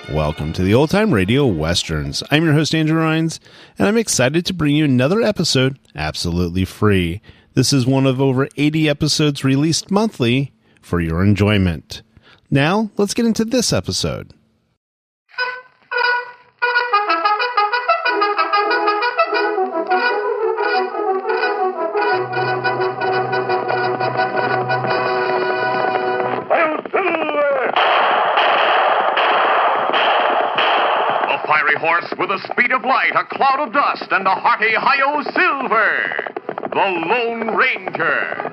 Welcome to the Old Time Radio Westerns. I'm your host, Andrew Rhynes, and I'm excited to bring you another episode absolutely free. This is one of over 80 episodes released monthly for your enjoyment. Now, let's get into this episode. Horse with the speed of light, a cloud of dust, and a hearty hi-yo silver, the Lone Ranger.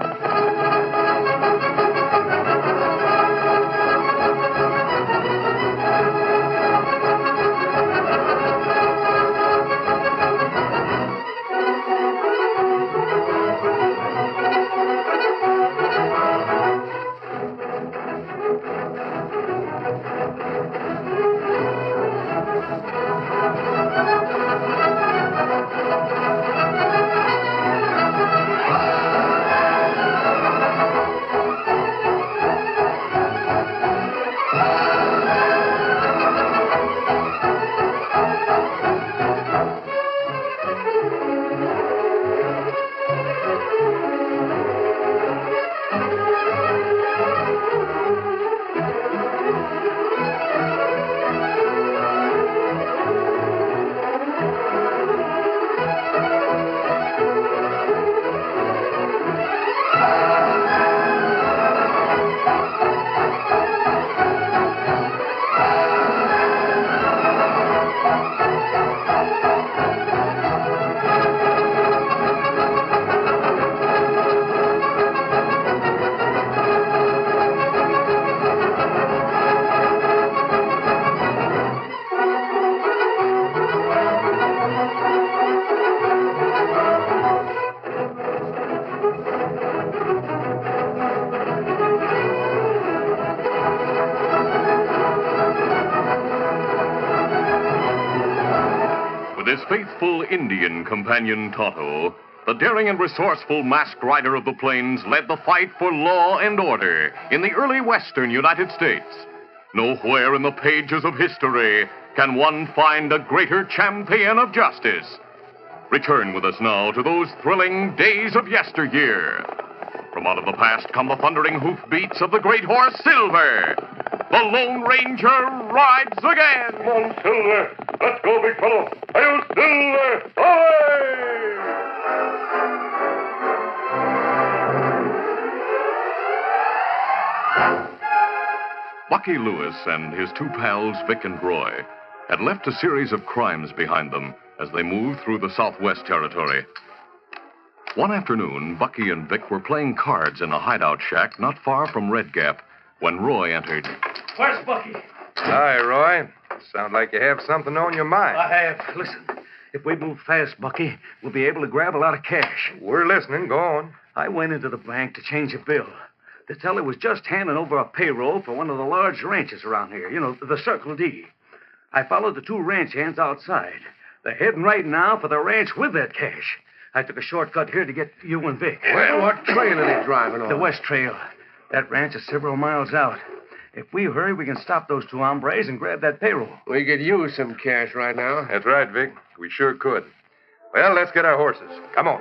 With his faithful Indian companion Tonto, the daring and resourceful masked rider of the plains led the fight for law and order in the early western United States. Nowhere in the pages of history can one find a greater champion of justice. Return with us now to those thrilling days of yesteryear. From out of the past come the thundering hoofbeats of the great horse Silver. The Lone Ranger rides again. Come on, Silver. Let's go, big fellow. Hail, Silver! Away! Bucky Lewis and his two pals, Vic and Roy, had left a series of crimes behind them as they moved through the Southwest Territory. One afternoon, Bucky and Vic were playing cards in a hideout shack not far from Red Gap when Roy entered. Where's Bucky? Hi, Roy. Sound like you have something on your mind. I have. Listen, if we move fast, Bucky, we'll be able to grab a lot of cash. We're listening. Go on. I went into the bank to change a bill. The teller was just handing over a payroll for one of the large ranches around here. You know, the Circle D. I followed the two ranch hands outside. They're heading right now for the ranch with that cash. I took a shortcut here to get you and Vic. Well, what trail are they driving on? The West Trail. That ranch is several miles out. If we hurry, we can stop those two hombres and grab that payroll. We could use some cash right now. That's right, Vic. We sure could. Well, let's get our horses. Come on.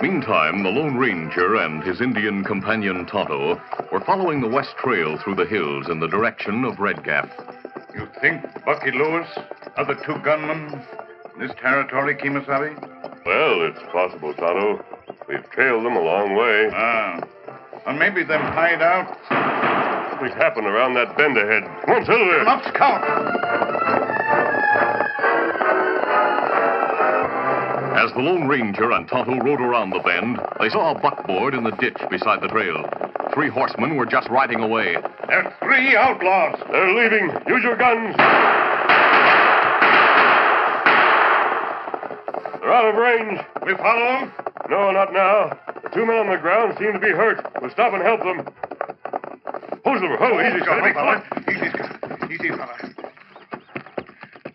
Meantime, the Lone Ranger and his Indian companion Tonto were following the West Trail through the hills in the direction of Red Gap. You think Bucky Lewis, other two gunmen, in this territory, Kemosabe? Well, it's possible, Tonto. We've trailed them a long way. Or maybe them hideouts. We'd happen around that bend ahead. Come on, Silver. Up, Scout. As the Lone Ranger and Tonto rode around the bend, they saw a buckboard in the ditch beside the trail. 3 horsemen were just riding away. There are 3 outlaws. They're leaving. Use your guns. They're out of range. We follow them? No, not now. The 2 men on the ground seem to be hurt. We'll stop and help them. Ho, Silver, ho, easy, steady, fella. Easy, Scott. Easy, fella.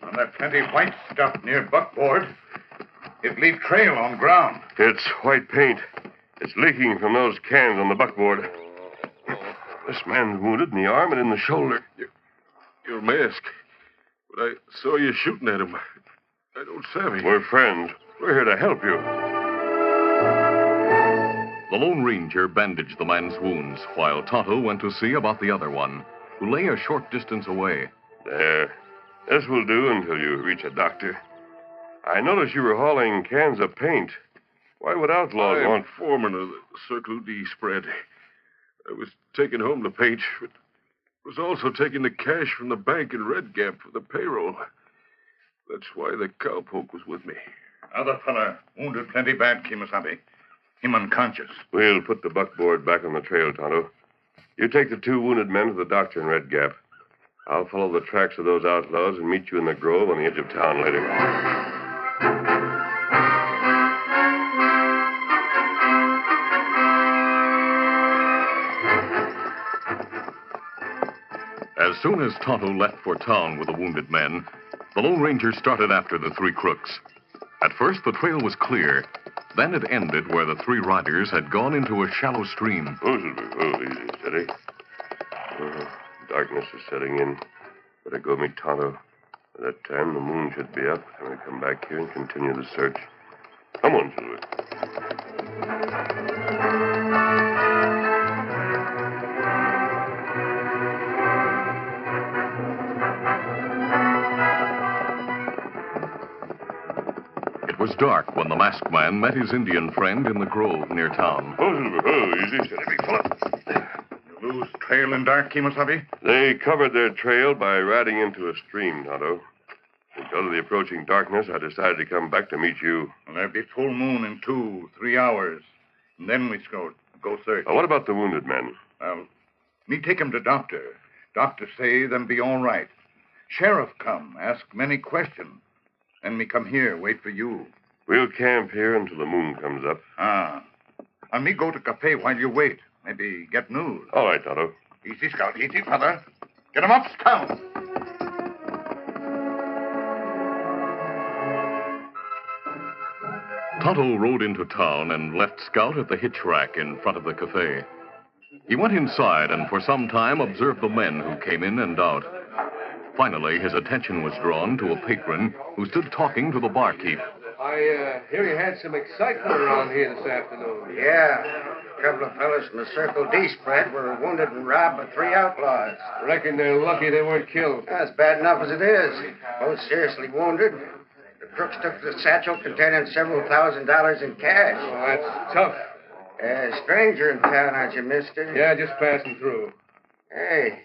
On that plenty white stuff near buckboard, it leave trail on ground. It's white paint. It's leaking from those cans on the buckboard. This man's wounded in the arm and in the shoulder. Your mask. But I saw you shooting at him. I don't savvy. We're friends. We're here to help you. The Lone Ranger bandaged the man's wounds while Tonto went to see about the other one, who lay a short distance away. There. This will do until you reach a doctor. I noticed you were hauling cans of paint. Why would outlaws want... I'm foreman of the Circle D spread. I was taking home the paint, but was also taking the cash from the bank in Red Gap for the payroll. That's why the cowpoke was with me. Other fella wounded plenty bad, Kimasabi. Him unconscious. We'll put the buckboard back on the trail, Tonto. You take the 2 wounded men to the doctor in Red Gap. I'll follow the tracks of those outlaws and meet you in the grove on the edge of town later. As soon as Tonto left for town with the wounded men, the Lone Ranger started after the 3 crooks. At first, the trail was clear. Then it ended where the 3 riders had gone into a shallow stream. Oh, easy, steady. Darkness is setting in. Better go meet Tonto. By that time, the moon should be up, and we come back here and continue the search. Come on, Silver. It was dark when the masked man met his Indian friend in the grove near town. Oh, Silver, easy, steady, big fella. You lose trail in dark, Kimasabi? They covered their trail by riding into a stream, Tonto. Because of the approaching darkness, I decided to come back to meet you. Well, there'll be full moon in 2-3 hours. And then we go search. What about the wounded men? Me take 'em to doctor. Doctor say them be all right. Sheriff come, ask many questions. Then me come here, wait for you. We'll camp here until the moon comes up. And me go to cafe while you wait. Maybe get news. All right, Tonto. Easy, Scout. Easy, brother. Get 'em up, Scout. Tonto rode into town and left Scout at the hitch rack in front of the cafe. He went inside and for some time observed the men who came in and out. Finally, his attention was drawn to a patron who stood talking to the barkeep. I hear you had some excitement around here this afternoon. Yeah. A couple of fellas from the Circle D spread were wounded and robbed by 3 outlaws. Reckon they're lucky they weren't killed. That's bad enough as it is. Both seriously wounded. The crooks took the satchel containing several $1,000s in cash. Oh, that's tough. Stranger in town, aren't you, mister? Yeah, just passing through. Hey,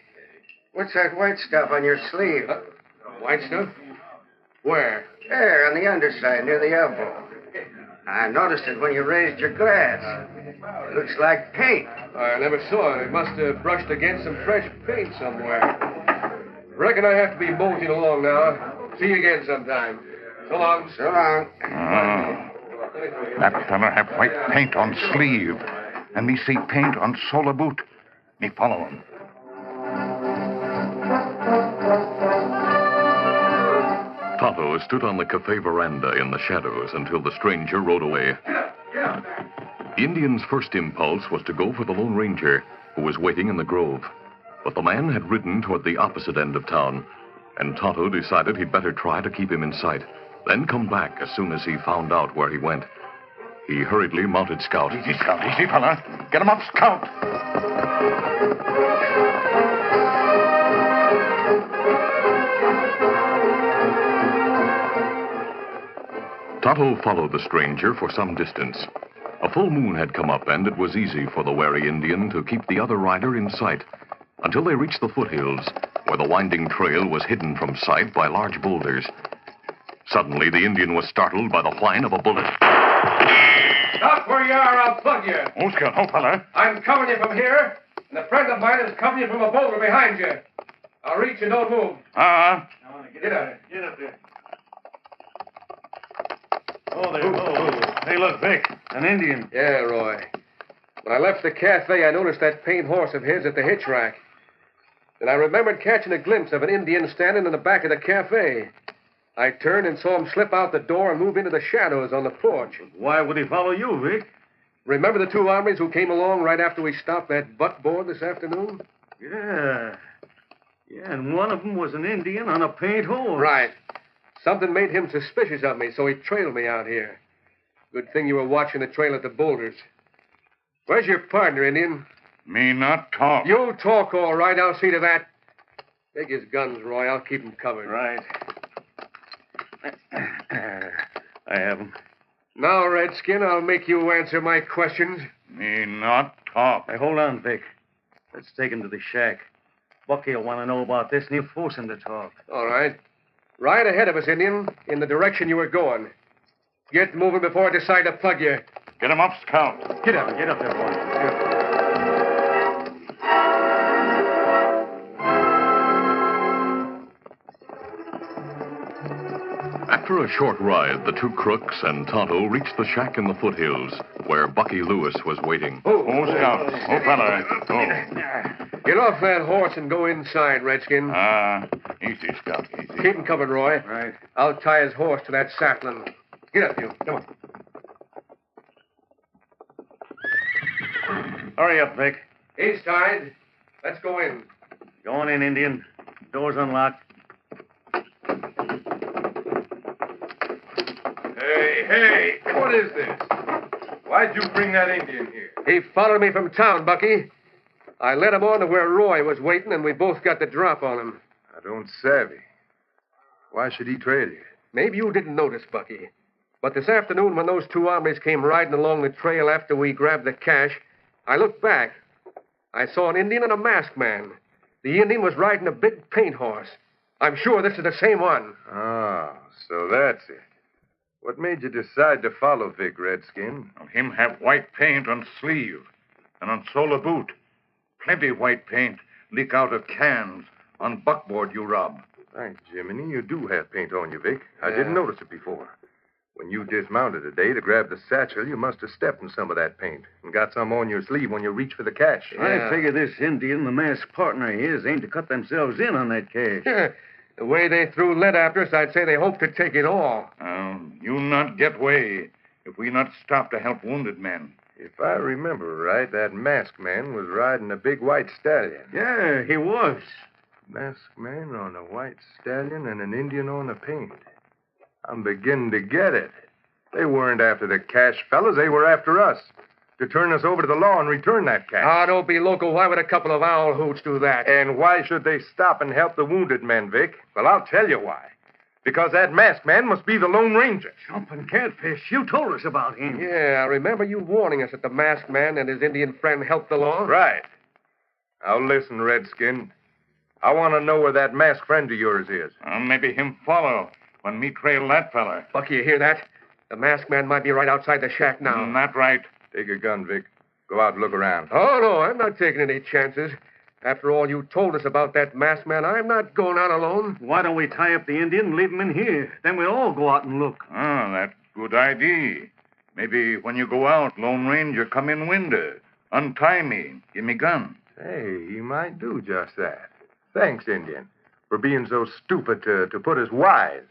what's that white stuff on your sleeve? White stuff? Where? There, on the underside, near the elbow. I noticed it when you raised your glass. It looks like paint. I never saw it. It must have brushed against some fresh paint somewhere. Reckon I have to be bolting along now. See you again sometime. So long. So long. That fella have white paint on sleeve. And me see paint on sole of boot. Me follow him. Tonto stood on the cafe veranda in the shadows until the stranger rode away. The Indian's first impulse was to go for the Lone Ranger, who was waiting in the grove. But the man had ridden toward the opposite end of town, and Tonto decided he'd better try to keep him in sight, then come back as soon as he found out where he went. He hurriedly mounted Scout. Easy, Scout. Easy, fella. Get 'em up, Scout. Tonto followed the stranger for some distance. A full moon had come up, and it was easy for the wary Indian to keep the other rider in sight until they reached the foothills, where the winding trail was hidden from sight by large boulders. Suddenly, the Indian was startled by the whine of a bullet. Stop where you are, I'll plug you. Oh, Scout. Oh, fella. I'm covering you from here, and a friend of mine is covering you from a boulder behind you. I'll reach you, don't move. Get up. Get up there. Oh, there. Oh. Hey, look, Vic. An Indian. Yeah, Roy. When I left the cafe, I noticed that paint horse of his at the hitch rack. Then I remembered catching a glimpse of an Indian standing in the back of the cafe. I turned and saw him slip out the door and move into the shadows on the porch. Why would he follow you, Vic? Remember the two hombres who came along right after we stopped that buckboard this afternoon? Yeah. Yeah, and one of them was an Indian on a paint horse. Right. Something made him suspicious of me, so he trailed me out here. Good thing you were watching the trail at the boulders. Where's your partner, Indian? Me not talk. You'll talk all right. I'll see to that. Take his guns, Roy. I'll keep him covered. Right. I have him. Now, Redskin, I'll make you answer my questions. Me not talk. Hey, hold on, Vic. Let's take him to the shack. Bucky will want to know about this, and he'll force him to talk. All right. Right ahead of us, Indian, in the direction you were going. Get moving before I decide to plug you. Get him up, Scout. Get up there, boy. Get up. After a short ride, the two crooks and Tonto reached the shack in the foothills, where Bucky Lewis was waiting. Oh, Scout. Oh, fella. Oh. Get off that horse and go inside, Redskin. Easy, Scout, easy. Keep him covered, Roy. Right. I'll tie his horse to that sapling. Get up, you. Come on. Hurry up, Vic. He's tied. Let's go in. Go on in, Indian. Door's unlocked. Hey, what is this? Why'd you bring that Indian here? He followed me from town, Bucky. I led him on to where Roy was waiting, and we both got the drop on him. I don't savvy. Why should he trail you? Maybe you didn't notice, Bucky. But this afternoon, when those two hombres came riding along the trail after we grabbed the cash, I looked back. I saw an Indian and a masked man. The Indian was riding a big paint horse. I'm sure this is the same one. Oh, so that's it. What made you decide to follow Vic, Redskin? Him have white paint on sleeve and on sole of boot. Plenty white paint leak out of cans on buckboard you rob. Thank Jiminy, you do have paint on you, Vic. I didn't notice it before. When you dismounted today to grab the satchel, you must have stepped in some of that paint and got some on your sleeve when you reached for the cash. I figure this Indian, the masked partner of his, aimed to cut themselves in on that cash. The way they threw lead after us, I'd say they hoped to take it all. You not get way if we not stop to help wounded men. If I remember right, that masked man was riding a big white stallion. Yeah, he was. Masked man on a white stallion and an Indian on the paint. I'm beginning to get it. They weren't after the cash, fellas. They were after us. To turn us over to the law and return that cash. Don't be local. Why would a couple of owl hoots do that? And why should they stop and help the wounded men, Vic? Well, I'll tell you why. Because that masked man must be the Lone Ranger. Jumping catfish. You told us about him. Yeah, I remember you warning us that the masked man and his Indian friend helped the law. Right. Now listen, Redskin. I want to know where that masked friend of yours is. Maybe him follow when me trail that fella. Bucky, you hear that? The masked man might be right outside the shack now. Not right. Take your gun, Vic. Go out and look around. Oh, no, I'm not taking any chances. After all you told us about that masked man, I'm not going out alone. Why don't we tie up the Indian and leave him in here? Then we'll all go out and look. That's good idea. Maybe when you go out, Lone Ranger come in window. Untie me. Give me gun. Hey, he might do just that. Thanks, Indian, for being so stupid to put us wise.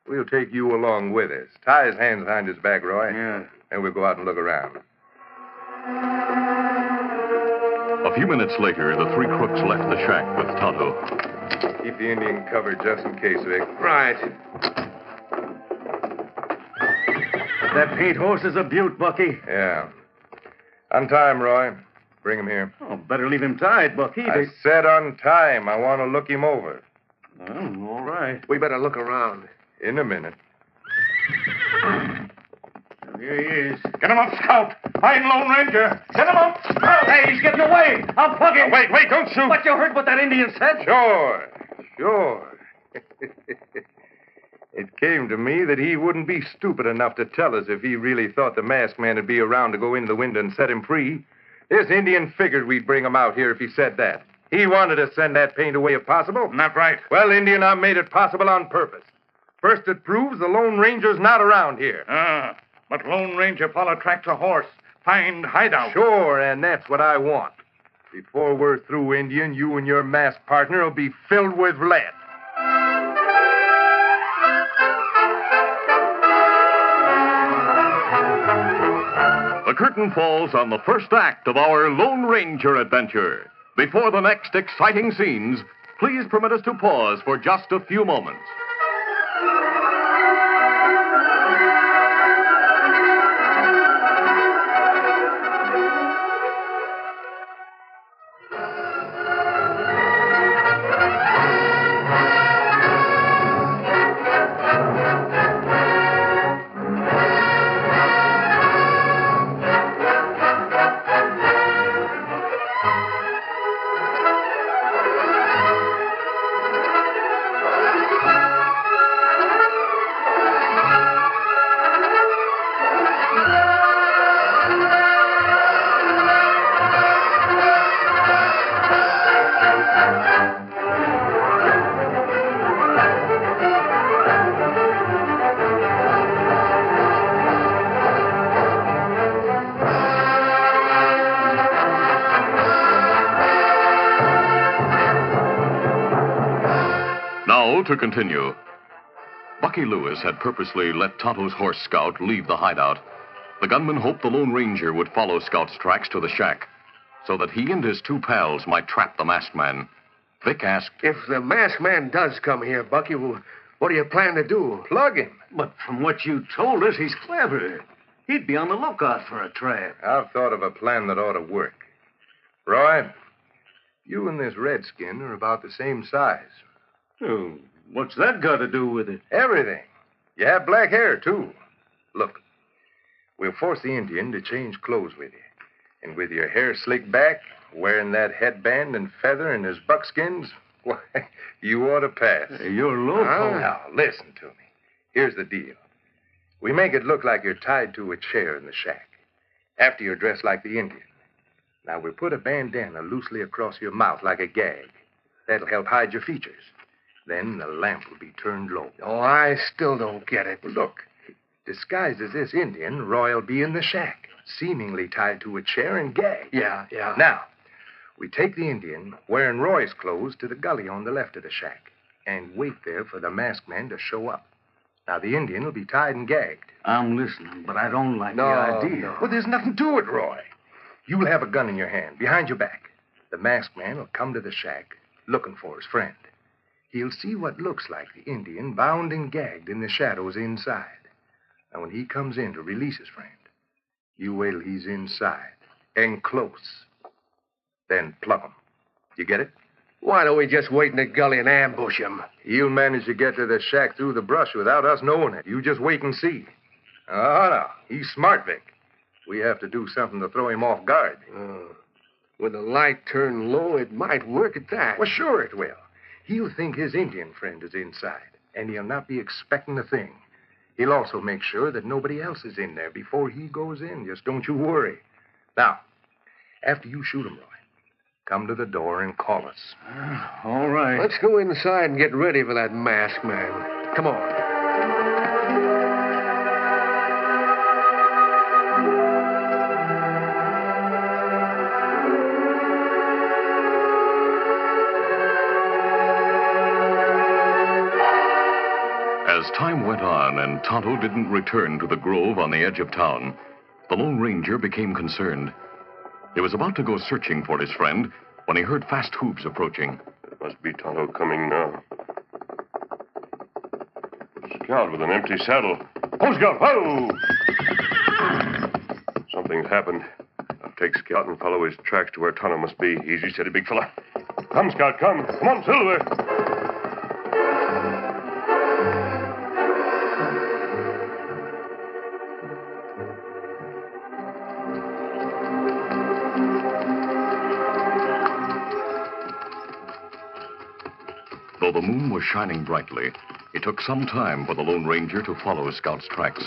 We'll take you along with us. Tie his hands behind his back, Roy. Yeah. And we'll go out and look around. A few minutes later, the three crooks left the shack with Tonto. Keep the Indian covered just in case, Vic. Right. That paint horse is a beaut, Bucky. Yeah. Untie him, Roy. Bring him here. Oh, better leave him tied, Bucky. I said untie him. I want to look him over. Oh, all right. We better look around. In a minute. Here he is. Get him up, Scout. Find Lone Ranger. Get him up, Scout. Hey, he's getting away. I'll plug him. Wait, don't shoot. But you heard what that Indian said? Sure. It came to me that he wouldn't be stupid enough to tell us if he really thought the masked man would be around to go into the window and set him free. This Indian figured we'd bring him out here if he said that. He wanted to send that paint away if possible. Not right. Well, Indian, I made it possible on purpose. First, it proves the Lone Ranger's not around here. But Lone Ranger follow tracks a horse find hideout. Sure, and that's what I want. Before we're through, Indian, you and your masked partner will be filled with lead. The curtain falls on the first act of our Lone Ranger adventure. Before the next exciting scenes, please permit us to pause for just a few moments. Now, to continue. Bucky Lewis had purposely let Tonto's horse Scout leave the hideout. The gunman hoped the Lone Ranger would follow Scout's tracks to the shack so that he and his two pals might trap the masked man. Vic asked, If the masked man does come here, Bucky, well, what do you plan to do? Plug him. But from what you told us, he's clever. He'd be on the lookout for a trap. I've thought of a plan that ought to work. Roy, you and this redskin are about the same size. Oh, what's that got to do with it? Everything. You have black hair, too. Look, we'll force the Indian to change clothes with you. And with your hair slicked back, wearing that headband and feather and his buckskins, why, you ought to pass. You're loco. Now, listen to me. Here's the deal. We make it look like you're tied to a chair in the shack. After you're dressed like the Indian. Now, we put a bandana loosely across your mouth like a gag. That'll help hide your features. Then the lamp will be turned low. Oh, I still don't get it. Look, disguised as this Indian, Roy will be in the shack, seemingly tied to a chair and gagged. Yeah. Now, we take the Indian, wearing Roy's clothes, to the gully on the left of the shack, and wait there for the masked man to show up. Now, the Indian will be tied and gagged. I'm listening, but I don't like the idea. No. Well, there's nothing to it, Roy. You'll have a gun in your hand, behind your back. The masked man will come to the shack, looking for his friend. He'll see what looks like the Indian bound and gagged in the shadows inside. Now, when he comes in to release his friend, you wait till he's inside and close. Then plug him. You get it? Why don't we just wait in the gully and ambush him? He'll manage to get to the shack through the brush without us knowing it. You just wait and see. Oh, no. He's smart, Vic. We have to do something to throw him off guard. With the light turned low, it might work at that. Well, sure it will. He'll think his Indian friend is inside, and he'll not be expecting a thing. He'll also make sure that nobody else is in there before he goes in. Just don't you worry. Now, after you shoot him, Roy, come to the door and call us. All right. Let's go inside and get ready for that masked man. Come on. As time went on and Tonto didn't return to the grove on the edge of town, the Lone Ranger became concerned. He was about to go searching for his friend when he heard fast hooves approaching. It must be Tonto coming now. Scout with an empty saddle. Oh, Scout! Ho! Something's happened. I'll take Scout and follow his tracks to where Tonto must be. Easy, steady, big fella. Come, Scout, come. Come on, Silver. Though the moon was shining brightly, it took some time for the Lone Ranger to follow Scout's tracks.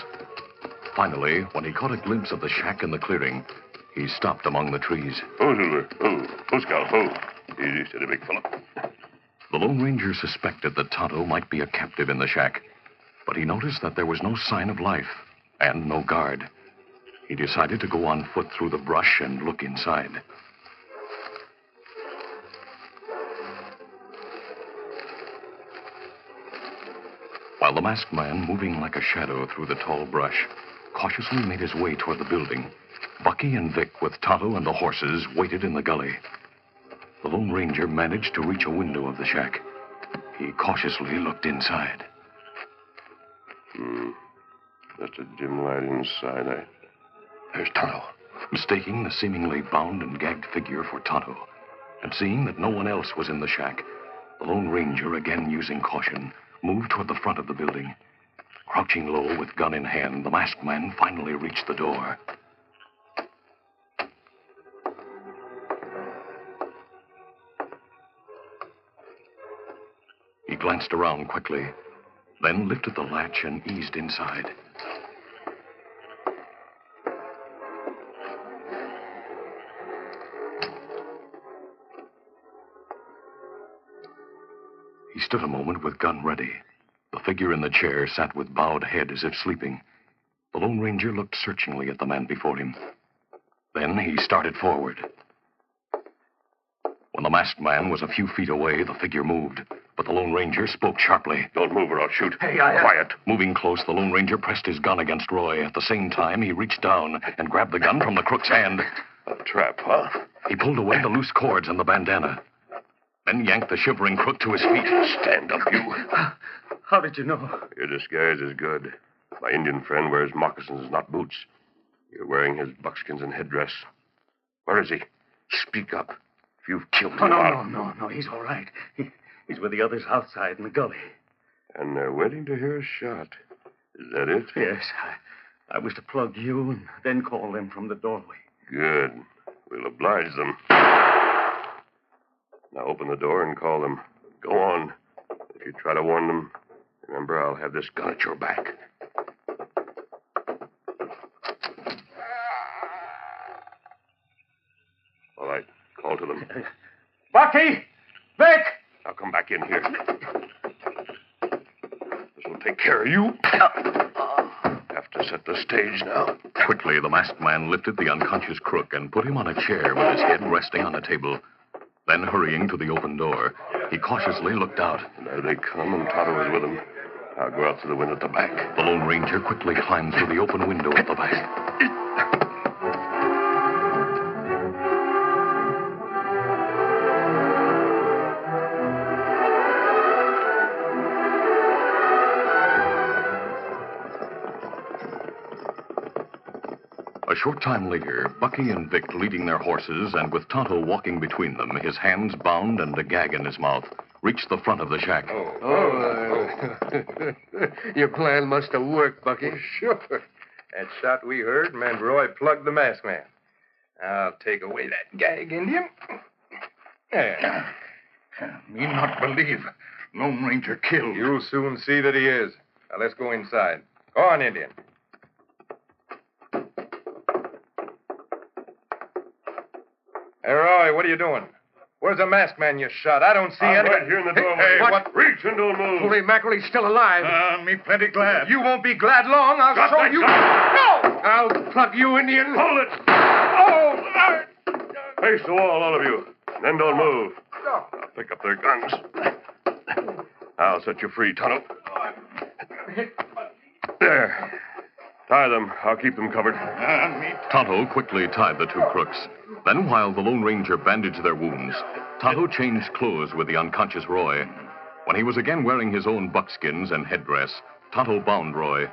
Finally, when he caught a glimpse of the shack in the clearing, he stopped among the trees. Oh, Silver. Oh, Scout. Oh. Easy, steady, big fella. The Lone Ranger suspected that Tonto might be a captive in the shack, but he noticed that there was no sign of life and no guard. He decided to go on foot through the brush and look inside. While the masked man, moving like a shadow through the tall brush, cautiously made his way toward the building, Bucky and Vic, with Tonto and the horses, waited in the gully. The Lone Ranger managed to reach a window of the shack. He cautiously looked inside. Just a dim light inside. There's Tonto. Mistaking the seemingly bound and gagged figure for Tonto, and seeing that no one else was in the shack, the Lone Ranger, again using caution, moved toward the front of the building. Crouching low with gun in hand, the masked man finally reached the door. He glanced around quickly, then lifted the latch and eased inside. He stood a moment with gun ready. The figure in the chair sat with bowed head as if sleeping. The Lone Ranger looked searchingly at the man before him. Then he started forward. When the masked man was a few feet away, the figure moved, but the Lone Ranger spoke sharply. Don't move or I'll shoot. Hey, Quiet. Moving close, the Lone Ranger pressed his gun against Roy. At the same time, he reached down and grabbed the gun from the crook's hand. A trap, huh? He pulled away the loose cords and the bandana, then yanked the shivering crook to his feet. Stand up, you. How did you know? Your disguise is good. My Indian friend wears moccasins, not boots. You're wearing his buckskins and headdress. Where is he? Speak up. If you've killed him... No. He's all right. He's with the others outside in the gully. And they're waiting to hear a shot. Is that it? Yes. I was to plug you and then call them from the doorway. Good. We'll oblige them. Now open the door and call them. Go on. If you try to warn them, remember I'll have this gun at your back. All right. Call to them. Bucky! Vic! Now come back in here. This will take care of you. Have to set the stage now. Quickly, the masked man lifted the unconscious crook and put him on a chair with his head resting on a table. Then, hurrying to the open door, he cautiously looked out. There they come, and Tonto is with them. I'll go out through the window at the back. The Lone Ranger quickly climbed through the open window at the back. A short time later, Bucky and Vic leading their horses and with Tonto walking between them, his hands bound and a gag in his mouth, reached the front of the shack. Your plan must have worked, Bucky. Sure. That shot we heard meant Roy plugged the masked man. I'll take away that gag, Indian. There. Me not believe Lone Ranger killed. You'll soon see that he is. Now, let's go inside. Go on, Indian. Hey, Roy, what are you doing? Where's the masked man you shot? I don't see I'm any... right here in the doorway. Hey, what? Reach and don't move. Holy mackerel, he's still alive. Me plenty glad. You won't be glad long. I'll Drop show that you... gun. No! I'll plug you, Indian. Hold it. Oh! Face the wall, all of you. Then don't move. No. I'll pick up their guns. I'll set you free, Tonto. There. Tie them. I'll keep them covered. Tonto quickly tied the two crooks. Then, while the Lone Ranger bandaged their wounds, Tonto changed clothes with the unconscious Roy. When he was again wearing his own buckskins and headdress, Tonto bound Roy.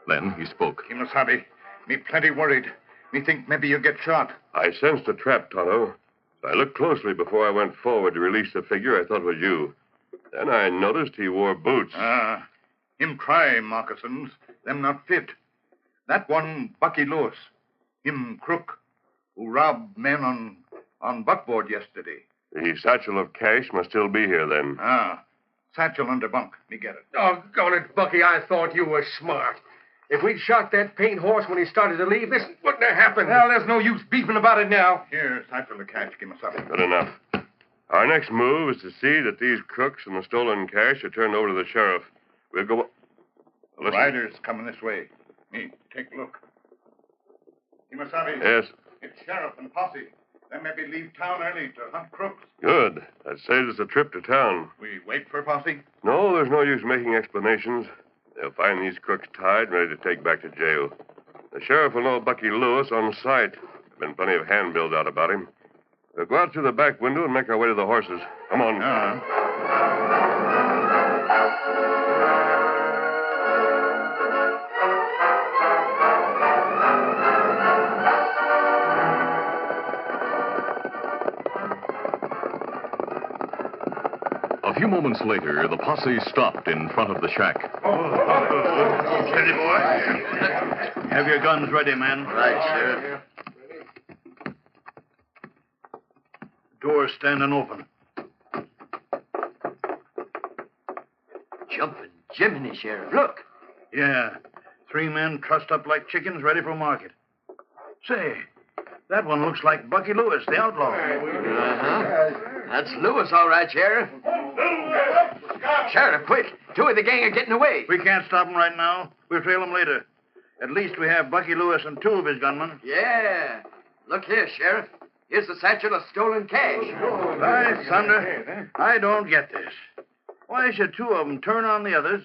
Then he spoke. Kimasabi, me plenty worried. Me think maybe you get shot. I sensed a trap, Tonto. I looked closely before I went forward to release the figure I thought was you. Then I noticed he wore boots. Him try moccasins. Them not fit. That one, Bucky Lewis. Him crook, who robbed men on buckboard yesterday. The satchel of cash must still be here, then. Satchel under bunk. Me get it. Doggone it, Bucky, I thought you were smart. If we'd shot that paint horse when he started to leave, this wouldn't have happened. Well, there's no use beefing about it now. Here, satchel of cash, Kimasabi. Good enough. Our next move is to see that these crooks and the stolen cash are turned over to the sheriff. We'll go... Listen. Riders coming this way. Me, take a look. Kimasabi. Yes. It's sheriff and posse. They maybe leave town early to hunt crooks. Good. That saves us a trip to town. We wait for posse? No, there's no use making explanations. They'll find these crooks tied and ready to take back to jail. The sheriff will know Bucky Lewis on sight. There's been plenty of handbills out about him. We'll go out through the back window and make our way to the horses. Come on. A few moments later, the posse stopped in front of the shack. Steady, boy. Have your guns ready, men. Right, Sheriff. Door's standing open. Jumping Jiminy, Sheriff. Look. Yeah. 3 men trussed up like chickens ready for market. Say, that one looks like Bucky Lewis, the outlaw. Uh-huh. That's Lewis, all right, Sheriff. Sheriff, quick. 2 of the gang are getting away. We can't stop them right now. We'll trail them later. At least we have Bucky Lewis and 2 of his gunmen. Yeah. Look here, Sheriff. Here's the satchel of stolen cash. By thunder, I don't get this. Why should 2 of them turn on the others,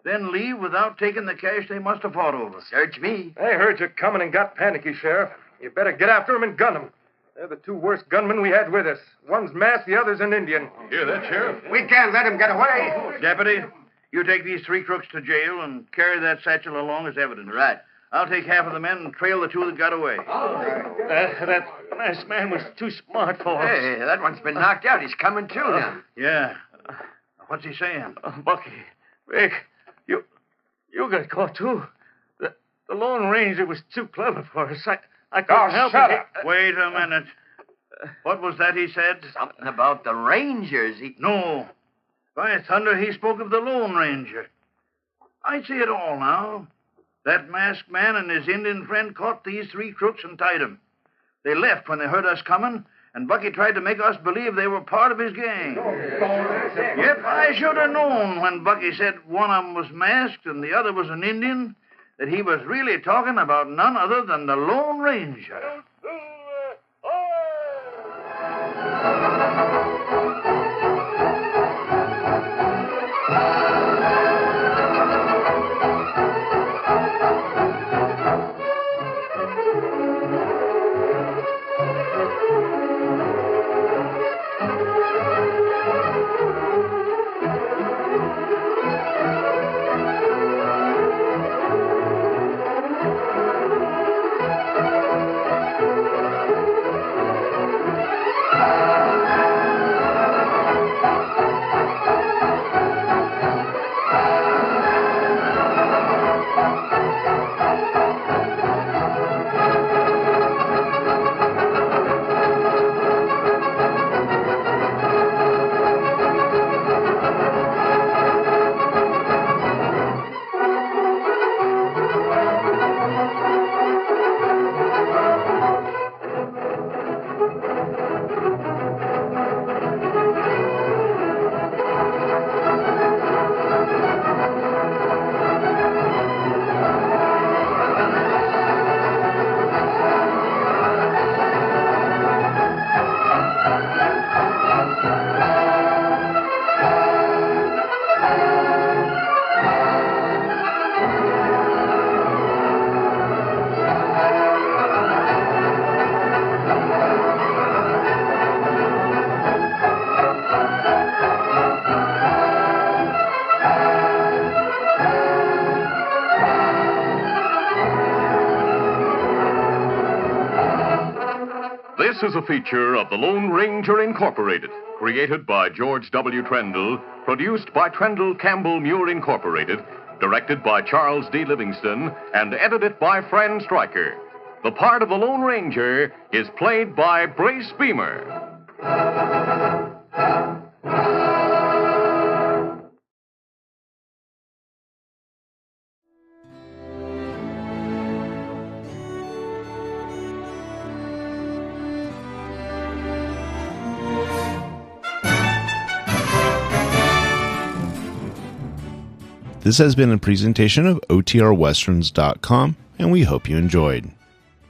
then leave without taking the cash they must have fought over? Search me. I heard you coming and got panicky, Sheriff. You better get after them and gun them. They're the 2 worst gunmen we had with us. One's masked, the other's an Indian. Hear that, Sheriff? We can't let him get away. Deputy, you take these 3 crooks to jail and carry that satchel along as evidence. Right. I'll take half of the men and trail the 2 that got away. That masked man was too smart for us. Hey, that one's been knocked out. He's coming to now. Yeah. What's he saying? Bucky, Rick, you got caught, too. The Lone Ranger was too clever for us. I couldn't help shut it. up. Wait a minute. What was that he said? Something about the Rangers. No. By thunder, he spoke of the Lone Ranger. I see it all now. That masked man and his Indian friend caught these 3 crooks and tied them. They left when they heard us coming, and Bucky tried to make us believe they were part of his gang. Yep, I should have known when Bucky said one of them was masked and the other was an Indian, that he was really talking about none other than the Lone Ranger. This is a feature of the Lone Ranger Incorporated, created by George W. Trendle, produced by Trendle Campbell Muir Incorporated, directed by Charles D. Livingston, and edited by Fran Striker. The part of the Lone Ranger is played by Brace Beemer. This has been a presentation of OTRWesterns.com, and we hope you enjoyed.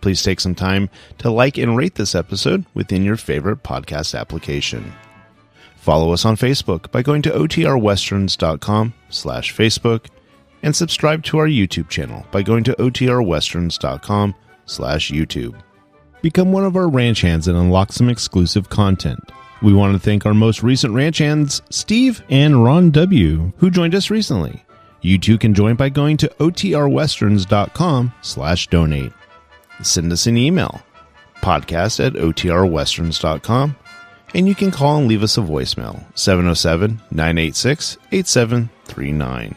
Please take some time to like and rate this episode within your favorite podcast application. Follow us on Facebook by going to otrwesterns.com/Facebook and subscribe to our YouTube channel by going to otrwesterns.com/YouTube. Become one of our ranch hands and unlock some exclusive content. We want to thank our most recent ranch hands, Steve and Ron W., who joined us recently. You too can join by going to otrwesterns.com/donate. Send us an email, podcast@otrwesterns.com, and you can call and leave us a voicemail, 707-986-8739.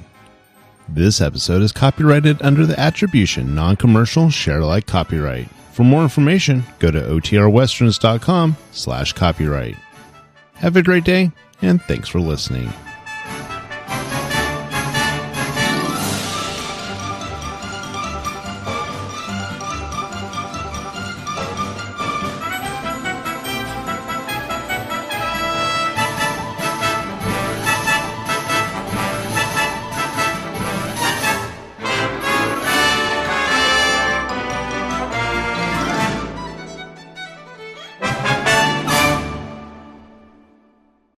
This episode is copyrighted under the attribution non-commercial share-alike copyright. For more information, go to otrwesterns.com/copyright. Have a great day, and thanks for listening.